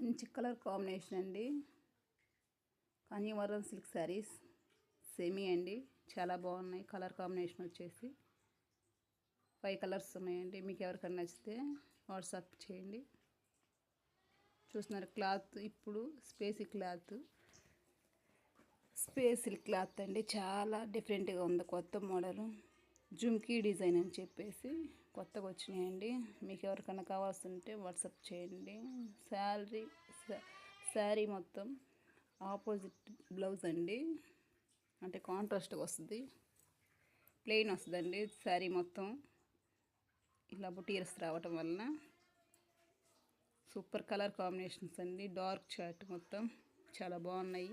మంచి colour combination అండి. Kanjeevaram silk saris semi అండి. చాలా బాగున్నాయి. కలర్ కాంబినేషన్ వచ్చేసి 5 కలర్స్ ఉన్నాయండి. మీకు ఎవరికైనా నచ్చితే వాట్సాప్ చేయండి. చూస్తున్నారు క్లాత్ ఇప్పుడు స్పేసీ క్లాత్ అండి. చాలా డిఫరెంట్గా ఉంది. కొత్త మోడలు జుమ్కీ డిజైన్ అని చెప్పేసి కొత్తగా వచ్చినాయండి. మీకు ఎవరికైనా కావాల్సింటే వాట్సాప్ చేయండి. శారీ మొత్తం ఆపోజిట్ బ్లౌజ్ అండి, అంటే కాంట్రాస్ట్గా వస్తుంది. ప్లెయిన్ వస్తుందండి శారీ మొత్తం. ఇలా బుటీస్ రావటం వలన సూపర్ కలర్ కాంబినేషన్స్ అండి. డార్క్ చాట్ మొత్తం చాలా బాగున్నాయి.